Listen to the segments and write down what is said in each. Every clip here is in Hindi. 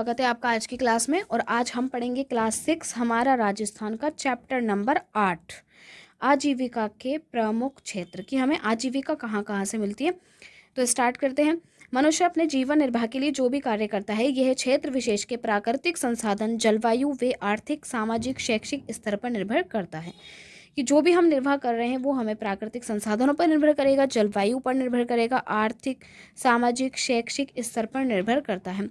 स्वागत है आपका आज की क्लास में। और आज हम पढ़ेंगे क्लास 6 हमारा राजस्थान का चैप्टर नंबर 8 आजीविका के प्रमुख क्षेत्र की हमें आजीविका कहाँ कहाँ से मिलती है। तो स्टार्ट करते हैं। मनुष्य अपने जीवन निर्वाह के लिए जो भी कार्य करता है यह क्षेत्र विशेष के प्राकृतिक संसाधन, जलवायु व आर्थिक, सामाजिक, शैक्षिक स्तर पर निर्भर करता है। कि जो भी हम निर्वाह कर रहे हैं वो हमें प्राकृतिक संसाधनों पर निर्भर करेगा, जलवायु पर निर्भर करेगा, आर्थिक, सामाजिक, शैक्षिक स्तर पर निर्भर करता है।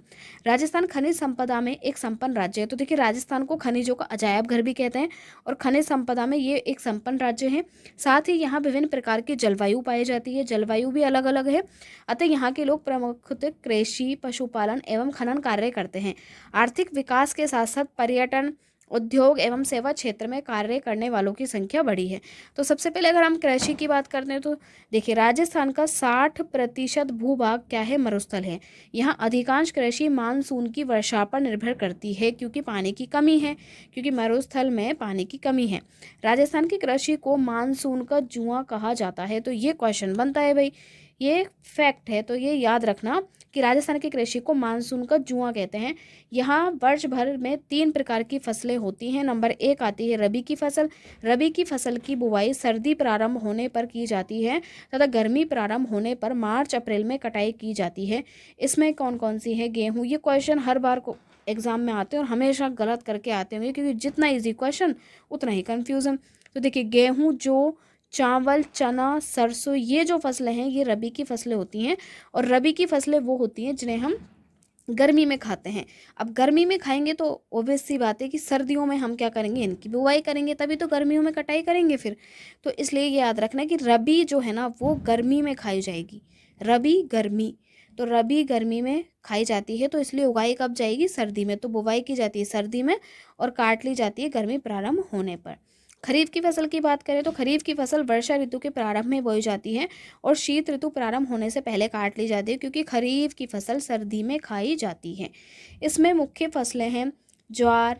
राजस्थान खनिज संपदा में एक संपन्न राज्य है। तो देखिए, राजस्थान को खनिजों का अजायब घर भी कहते हैं और खनिज संपदा में ये एक संपन्न राज्य है। साथ ही यहाँ विभिन्न प्रकार की जलवायु पाई जाती है, जलवायु भी अलग अलग है। अतः यहाँ के लोग प्रमुखतः कृषि, पशुपालन एवं खनन कार्य करते हैं। आर्थिक विकास के साथ साथ पर्यटन, उद्योग एवं सेवा क्षेत्र में कार्य करने वालों की संख्या बढ़ी है। तो सबसे पहले अगर हम कृषि की बात करते हैं तो देखिए, राजस्थान का 60% भूभाग क्या है, मरुस्थल है। यहाँ अधिकांश कृषि मानसून की वर्षा पर निर्भर करती है क्योंकि पानी की कमी है, क्योंकि मरुस्थल में पानी की कमी है। राजस्थान की कृषि को मानसून का जुआ कहा जाता है। तो ये क्वेश्चन बनता है भाई, ये फैक्ट है, तो ये याद रखना कि राजस्थान की कृषि को मानसून का जुआ कहते हैं। यहाँ वर्ष भर में 3 प्रकार की फसलें होती हैं। नंबर 1 आती है रबी की फसल। रबी की फसल की बुवाई सर्दी प्रारंभ होने पर की जाती है तथा गर्मी प्रारंभ होने पर मार्च अप्रैल में कटाई की जाती है। इसमें कौन कौन सी है, गेहूँ। ये क्वेश्चन हर बार को एग्जाम में आते हैं और हमेशा गलत करके आते होंगे क्योंकि जितना ईजी क्वेश्चन उतना ही कन्फ्यूजन। तो देखिए, गेहूँ, जौ, चावल, चना, सरसों, ये जो फसलें हैं ये रबी की फसलें होती हैं। और रबी की फसलें वो होती हैं जिन्हें हम गर्मी में खाते हैं। अब गर्मी में खाएंगे तो ऑब्वियस सी बात है कि सर्दियों में हम क्या करेंगे, इनकी बुवाई करेंगे, तभी तो गर्मियों में कटाई करेंगे फिर। तो इसलिए ये याद रखना कि रबी जो है ना वो गर्मी में खाई जाएगी। रबी गर्मी, तो रबी गर्मी में खाई जाती है, तो इसलिए उगाई कब जाएगी, सर्दी में। तो बुवाई की जाती है सर्दी में और काट ली जाती है गर्मी प्रारंभ होने पर। खरीफ की फसल की बात करें तो खरीफ की फसल वर्षा ऋतु के प्रारंभ में बोई जाती है और शीत ऋतु प्रारंभ होने से पहले काट ली जाती है क्योंकि खरीफ की फसल सर्दी में खाई जाती है। इसमें मुख्य फसलें हैं ज्वार,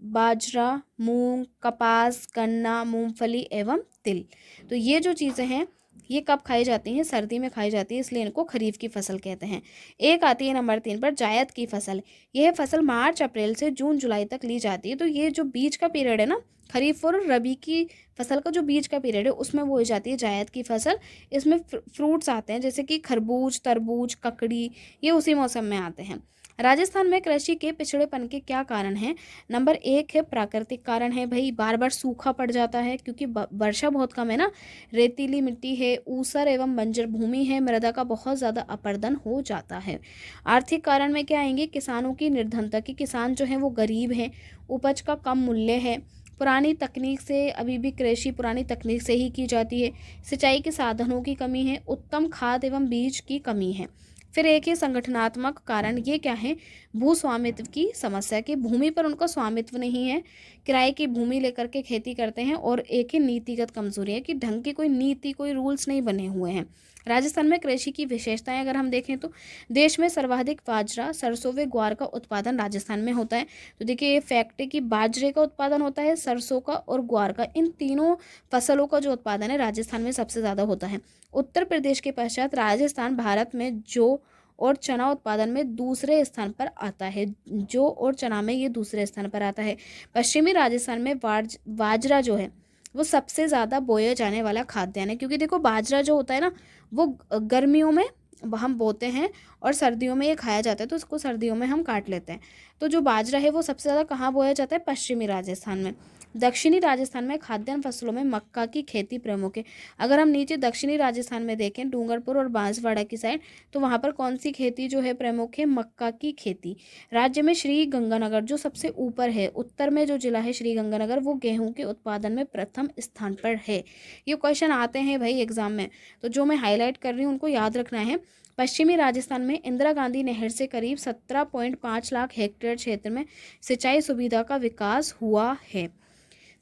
बाजरा, मूंग, कपास, गन्ना, मूंगफली एवं तिल। तो ये जो चीज़ें हैं ये कब खाई जाती हैं, सर्दी में खाई जाती है, इसलिए इनको खरीफ की फसल कहते हैं। एक आती है नंबर 3 पर जायद की फसल। यह फसल मार्च अप्रैल से जून जुलाई तक ली जाती है। तो ये जो बीच का पीरियड है ना, खरीफ और रबी की फसल का जो बीच का पीरियड है उसमें वो हो जाती है जायद की फसल। इसमें फ्रूट्स आते हैं जैसे कि खरबूज, तरबूज, ककड़ी, ये उसी मौसम में आते हैं। राजस्थान में कृषि के पिछड़ेपन के क्या कारण हैं। नंबर 1 है प्राकृतिक कारण है भाई, बार बार सूखा पड़ जाता है क्योंकि वर्षा बहुत कम है ना, रेतीली मिट्टी है, ऊसर एवं बंजर भूमि है, मृदा का बहुत ज़्यादा अपरदन हो जाता है। आर्थिक कारण में क्या आएंगे, किसानों की निर्धनता, कि किसान जो है वो गरीब हैं, उपज का कम मूल्य है, पुरानी तकनीक से, अभी भी कृषि पुरानी तकनीक से ही की जाती है, सिंचाई के साधनों की कमी है, उत्तम खाद एवं बीज की कमी है। फिर एक है संगठनात्मक कारण, ये क्या है, भू स्वामित्व की समस्या, की भूमि पर उनका स्वामित्व नहीं है, किराए की भूमि लेकर के खेती करते हैं। और एक है नीतिगत कमजोरी है कि ढंग की कोई नीति, कोई रूल्स नहीं बने हुए हैं। राजस्थान में कृषि की विशेषताएं अगर हम देखें तो देश में सर्वाधिक बाजरा, सरसों व ग्वार का उत्पादन राजस्थान में होता है। तो देखिए, ये फैक्ट है कि बाजरे का उत्पादन होता है, सरसों का और ग्वार का, इन तीनों फसलों का जो उत्पादन है राजस्थान में सबसे ज़्यादा होता है। उत्तर प्रदेश के पश्चात राजस्थान भारत में जौ और चना उत्पादन में दूसरे स्थान पर आता है। जौ और चना में ये दूसरे स्थान पर आता है। पश्चिमी राजस्थान में बाजरा जो है वो सबसे ज़्यादा बोया जाने वाला खाद्यान्न है क्योंकि देखो, बाजरा जो होता है ना वो गर्मियों में हम बोते हैं और सर्दियों में ये खाया जाता है, तो इसको सर्दियों में हम काट लेते हैं। तो जो बाजरा है वो सबसे ज़्यादा कहाँ बोया जाता है, पश्चिमी राजस्थान में। दक्षिणी राजस्थान में खाद्यान्न फसलों में मक्का की खेती प्रमुख है। अगर हम नीचे दक्षिणी राजस्थान में देखें, डूंगरपुर और बांसवाड़ा की साइड, तो वहाँ पर कौन सी खेती जो है प्रमुख है, मक्का की खेती। राज्य में श्री गंगानगर जो सबसे ऊपर है, उत्तर में जो जिला है श्री गंगानगर, वो गेहूं के उत्पादन में प्रथम स्थान पर है। ये क्वेश्चन आते हैं भाई एग्जाम में, तो जो मैं हाईलाइट कर रही हूँ उनको याद रखना है। पश्चिमी राजस्थान में इंदिरा गांधी नहर से करीब 17.5 लाख हेक्टेयर क्षेत्र में सिंचाई सुविधा का विकास हुआ है।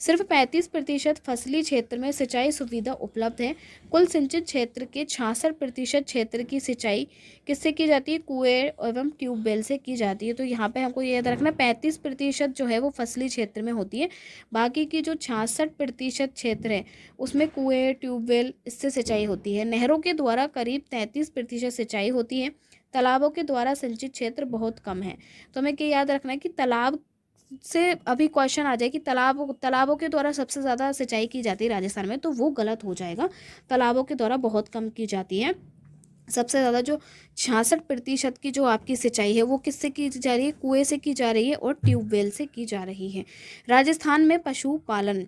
सिर्फ 35% फसली क्षेत्र में सिंचाई सुविधा उपलब्ध है। कुल सिंचित क्षेत्र के 66% क्षेत्र की सिंचाई किससे की जाती है, कुएं एवं ट्यूबवेल से की जाती है। तो यहाँ पे हमको ये याद रखना 35% जो है वो फसली क्षेत्र में होती है, बाकी की जो 66% क्षेत्र है उसमें कुएं, ट्यूबवेल, इससे सिंचाई होती है। नहरों के द्वारा करीब 33% सिंचाई होती है तालाबों के द्वारा सिंचित क्षेत्र बहुत कम है। तो हमें क्या याद रखना है कि तालाब से अभी क्वेश्चन आ जाए कि तालाबों के द्वारा सबसे ज़्यादा सिंचाई की जाती है राजस्थान में, तो वो गलत हो जाएगा। तालाबों के द्वारा बहुत कम की जाती है। सबसे ज़्यादा जो 66% की जो आपकी सिंचाई है वो किससे की जा रही है? कुएं से की जा रही है और ट्यूबवेल से की जा रही है। राजस्थान में पशुपालन,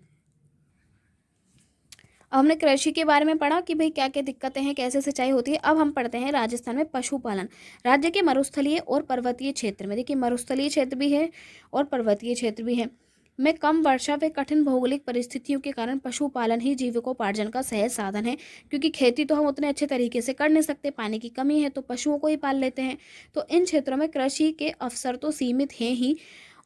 अब हमने कृषि के बारे में पढ़ा कि भाई क्या क्या दिक्कतें हैं, कैसे सिंचाई होती है। अब हम पढ़ते हैं राजस्थान में पशुपालन। राज्य के मरुस्थलीय और पर्वतीय क्षेत्र में, देखिए मरुस्थलीय क्षेत्र भी है और पर्वतीय क्षेत्र भी है, में कम वर्षा व कठिन भौगोलिक परिस्थितियों के कारण पशुपालन ही जीविकोपार्जन का सहज साधन है। क्योंकि खेती तो हम उतने अच्छे तरीके से कर नहीं सकते, पानी की कमी है, तो पशुओं को ही पाल लेते हैं। तो इन क्षेत्रों में कृषि के अवसर तो सीमित हैं ही,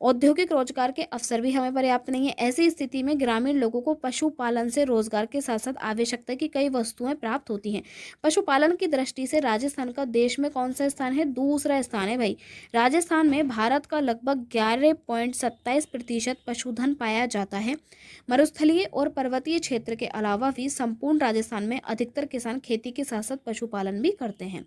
औद्योगिक रोजगार के अवसर भी हमें पर्याप्त नहीं है। ऐसी स्थिति में ग्रामीण लोगों को पशुपालन से रोजगार के साथ साथ आवश्यकता की कई वस्तुएं प्राप्त होती हैं। पशुपालन की दृष्टि से राजस्थान का देश में कौन सा स्थान है? दूसरा स्थान है भाई। राजस्थान में भारत का लगभग 11.27% पशुधन पाया जाता है। मरुस्थलीय और पर्वतीय क्षेत्र के अलावा भी संपूर्ण राजस्थान में अधिकतर किसान खेती के साथ साथ पशुपालन भी करते हैं।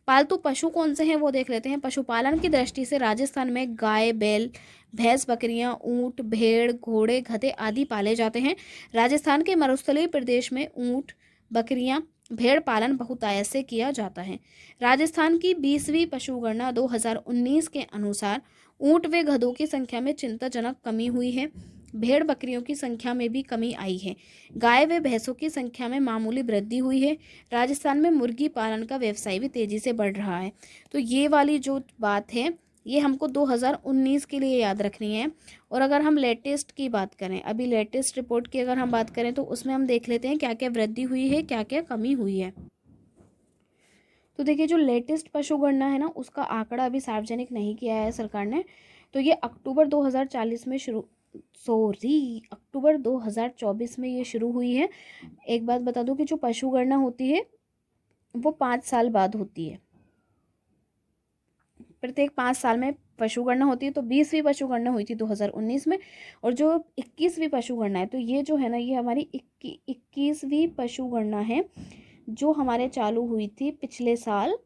पालतू पशु कौन से हैं वो देख लेते हैं। पशुपालन की दृष्टि से राजस्थान में गाय, बैल, भैंस, बकरियां, ऊंट, भेड़, घोड़े, गधे आदि पाले जाते हैं। राजस्थान के मरुस्थलीय प्रदेश में ऊंट, बकरियां, भेड़ पालन बहुतायत से किया जाता है। राजस्थान की 20वीं पशुगणना 2019 के अनुसार ऊंट व गधों की संख्या में चिंताजनक कमी हुई है। भेड़ बकरियों की संख्या में भी कमी आई है। गाय व भैंसों की संख्या में मामूली वृद्धि हुई है। राजस्थान में मुर्गी पालन का व्यवसाय भी तेजी से बढ़ रहा है। तो ये वाली जो बात है ये हमको 2019 के लिए याद रखनी है। और अगर हम लेटेस्ट की बात करें, अभी लेटेस्ट रिपोर्ट की अगर हम बात करें, तो उसमें हम देख लेते हैं क्या क्या वृद्धि हुई है, क्या क्या कमी हुई है। तो देखिए जो लेटेस्ट पशुगणना है ना, उसका आंकड़ा अभी सार्वजनिक नहीं किया है सरकार ने। तो ये अक्टूबर 2024 में ये शुरू हुई है। एक बात बता दूं कि जो पशुगणना होती है वो 5 साल बाद होती है। प्रत्येक 5 साल में पशुगणना होती है। तो 20वीं पशुगणना हुई थी 2019 में, और जो 21वीं पशुगणना है, तो ये जो है ना, ये हमारी 21वीं पशुगणना है जो हमारे चालू हुई थी पिछले साल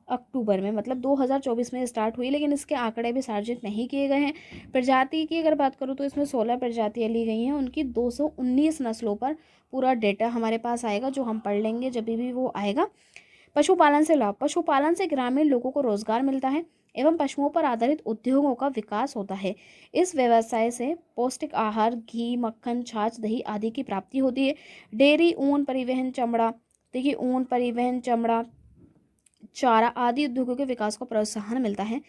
अक्टूबर में, मतलब 2024 में स्टार्ट हुई। लेकिन इसके आंकड़े भी सार्वजनिक नहीं किए गए हैं। प्रजाति की अगर बात करूँ तो इसमें 16 प्रजातियाँ ली गई हैं। उनकी 219 नस्लों पर पूरा डेटा हमारे पास आएगा, जो हम पढ़ लेंगे जब भी वो आएगा। पशुपालन से लाभ, पशुपालन से ग्रामीण लोगों को रोजगार मिलता है एवं पशुओं पर आधारित उद्योगों का विकास होता है। इस व्यवसाय से पौष्टिक आहार, घी, मक्खन, छाछ, दही आदि की प्राप्ति होती है। डेयरी, ऊन परिवहन, चमड़ा, देखिए ऊन परिवहन, चमड़ा, चारा आदि उद्योगों के विकास को प्रोत्साहन मिलता है।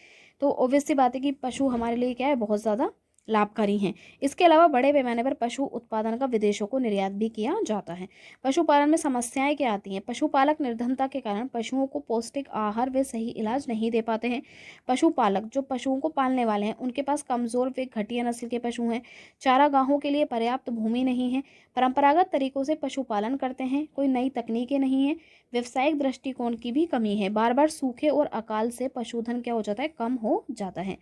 तो ऑब्वियस सी बात है कि पशु हमारे लिए क्या है, बहुत ज़्यादा लाभकारी हैं। इसके अलावा बड़े पैमाने पर पशु उत्पादन का विदेशों को निर्यात भी किया जाता है। पशुपालन में समस्याएं क्या आती हैं? पशुपालक निर्धनता के कारण पशुओं को पौष्टिक आहार व सही इलाज नहीं दे पाते हैं। पशुपालक जो पशुओं को पालने वाले हैं उनके पास कमज़ोर व घटिया नस्ल के पशु हैं। चारागाहों के लिए पर्याप्त भूमि नहीं है। परंपरागत तरीकों से पशुपालन करते हैं, कोई नई तकनीकें नहीं है। व्यावसायिक दृष्टिकोण की भी कमी है। बार बार सूखे और अकाल से पशुधन क्या हो जाता है, कम हो जाता है।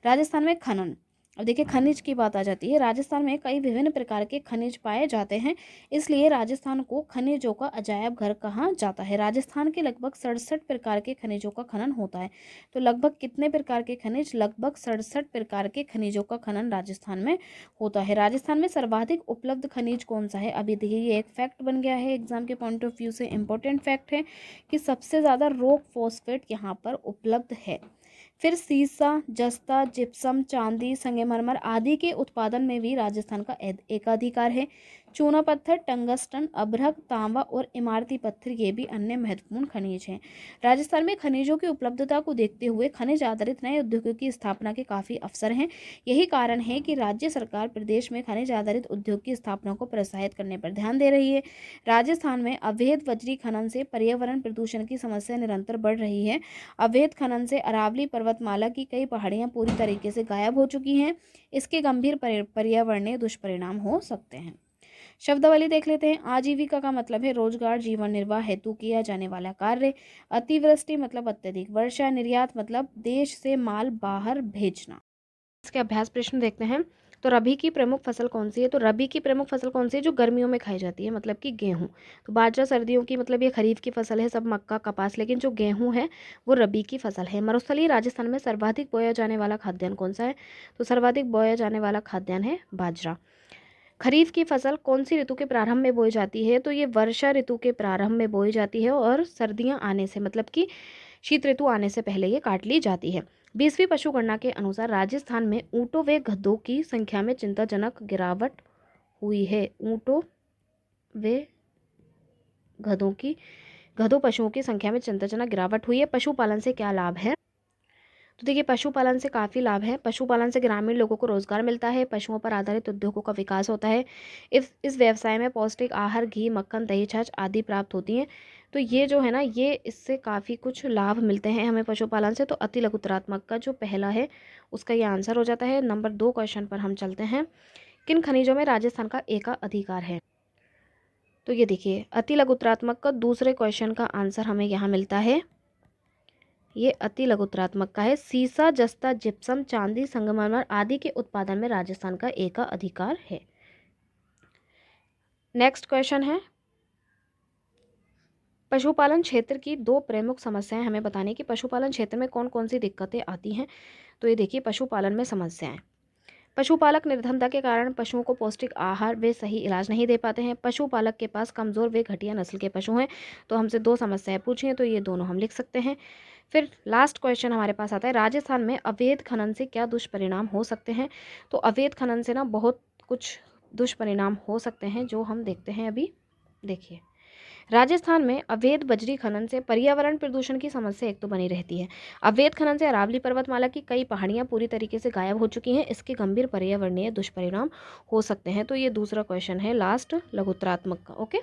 राजस्थान में खनन, अब देखिए खनिज की बात आ जाती है। राजस्थान में कई विभिन्न प्रकार के खनिज पाए जाते हैं, इसलिए राजस्थान को खनिजों का अजायब घर कहा जाता है। राजस्थान के लगभग 67 प्रकार के खनिजों का खनन होता है। तो लगभग कितने प्रकार के खनिज? लगभग 67 प्रकार के खनिजों का खनन राजस्थान में होता है। राजस्थान में सर्वाधिक उपलब्ध खनिज कौन सा है? अभी देखिए ये एक फैक्ट बन गया है, एग्जाम के पॉइंट ऑफ व्यू से इंपॉर्टेंट फैक्ट है कि सबसे ज़्यादा रॉक फॉस्फेट यहाँ पर उपलब्ध है। फिर सीसा, जस्ता, जिप्सम, चांदी, संगमरमर आदि के उत्पादन में भी राजस्थान का एकाधिकार है। चूना पत्थर, टंगस्टन, अभ्रक, तांबा और इमारती पत्थर ये भी अन्य महत्वपूर्ण खनिज हैं। राजस्थान में खनिजों की उपलब्धता को देखते हुए खनिज आधारित नए उद्योगों की स्थापना के काफ़ी अवसर हैं। यही कारण है कि राज्य सरकार प्रदेश में खनिज आधारित उद्योग की स्थापना को प्रोत्साहित करने पर ध्यान दे रही है। राजस्थान में अवैध बजरी खनन से पर्यावरण प्रदूषण की समस्या निरंतर बढ़ रही है। अवैध खनन से अरावली पर्वतमाला की कई पहाड़ियां पूरी तरीके से गायब हो चुकी हैं। इसके गंभीर पर्यावरणीय दुष्परिणाम हो सकते हैं। शब्दावली देख लेते हैं। आजीविका का मतलब है रोजगार, जीवन निर्वाह हेतु किया जाने वाला कार्य। अतिवृष्टि मतलब अत्यधिक वर्षा। निर्यात मतलब देश से माल बाहर भेजना। इसके अभ्यास प्रश्न देखते हैं। तो रबी की प्रमुख फसल कौन सी है? तो रबी की प्रमुख फसल कौन सी है? जो गर्मियों में खाई जाती है, मतलब कि गेहूँ। तो बाजरा सर्दियों की, मतलब ये खरीफ की फसल है, सब मक्का कपास, लेकिन जो गेहूँ है वो रबी की फसल है। मरुस्थलीय राजस्थान में सर्वाधिक बोया जाने वाला खाद्यान्न कौन सा है? तो सर्वाधिक बोया जाने वाला खाद्यान्न है बाजरा। खरीफ की फसल कौन सी ऋतु के प्रारंभ में बोई जाती है? तो ये वर्षा ऋतु के प्रारंभ में बोई जाती है और सर्दियां आने से, मतलब कि शीत ऋतु आने से पहले ये काट ली जाती है। 20वीं पशुगणना के अनुसार राजस्थान में ऊँटों व गधों की संख्या में चिंताजनक गिरावट हुई है। ऊँटों व गधों पशुओं की संख्या में चिंताजनक गिरावट हुई है। पशुपालन से क्या लाभ है? तो देखिए, पशुपालन से काफ़ी लाभ है। पशुपालन से ग्रामीण लोगों को रोजगार मिलता है, पशुओं पर आधारित उद्योगों का विकास होता है। इस व्यवसाय में पौष्टिक आहार, घी, मक्खन, दही, छाछ आदि प्राप्त होती हैं। तो ये जो है ना, ये इससे काफ़ी कुछ लाभ मिलते हैं हमें पशुपालन से। तो अति लघुतरात्मक का जो पहला है उसका ये आंसर हो जाता है। नंबर 2 क्वेश्चन पर हम चलते हैं। किन खनिजों में राजस्थान का एकाधिकार है? तो ये देखिए, अति लघुतरात्मक का दूसरे क्वेश्चन का आंसर हमें यहाँ मिलता है। ये अति लघुतरात्मक का है। सीसा, जस्ता, जिप्सम, चांदी, संगमरमर आदि के उत्पादन में राजस्थान का एकाधिकार है। नेक्स्ट क्वेश्चन है, पशुपालन क्षेत्र की 2 प्रमुख समस्याएं हमें बताने की। पशुपालन क्षेत्र में कौन कौन सी दिक्कतें आती हैं? तो ये देखिए, पशुपालन में समस्याएं। पशुपालक निर्धनता के कारण पशुओं को पौष्टिक आहार व सही इलाज नहीं दे पाते हैं। पशुपालक के पास कमज़ोर व घटिया नस्ल के पशु हैं। तो हमसे 2 समस्याएं पूछी हैं, तो ये दोनों हम लिख सकते हैं। फिर लास्ट क्वेश्चन हमारे पास आता है, राजस्थान में अवैध खनन से क्या दुष्परिणाम हो सकते हैं? तो अवैध खनन से ना बहुत कुछ दुष्परिणाम हो सकते हैं, जो हम देखते हैं अभी। देखिए, राजस्थान में अवैध बजरी खनन से पर्यावरण प्रदूषण की समस्या एक तो बनी रहती है। अवैध खनन से अरावली पर्वतमाला की कई पहाड़ियां पूरी तरीके से गायब हो चुकी हैं। इसके गंभीर पर्यावरणीय दुष्परिणाम हो सकते हैं। तो ये दूसरा क्वेश्चन है लास्ट, लघुतरात्मक का। ओके,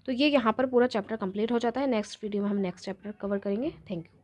तो ये यहाँ पर पूरा चैप्टर कंप्लीट हो जाता है। नेक्स्ट वीडियो में हम नेक्स्ट चैप्टर कवर करेंगे। Thank you.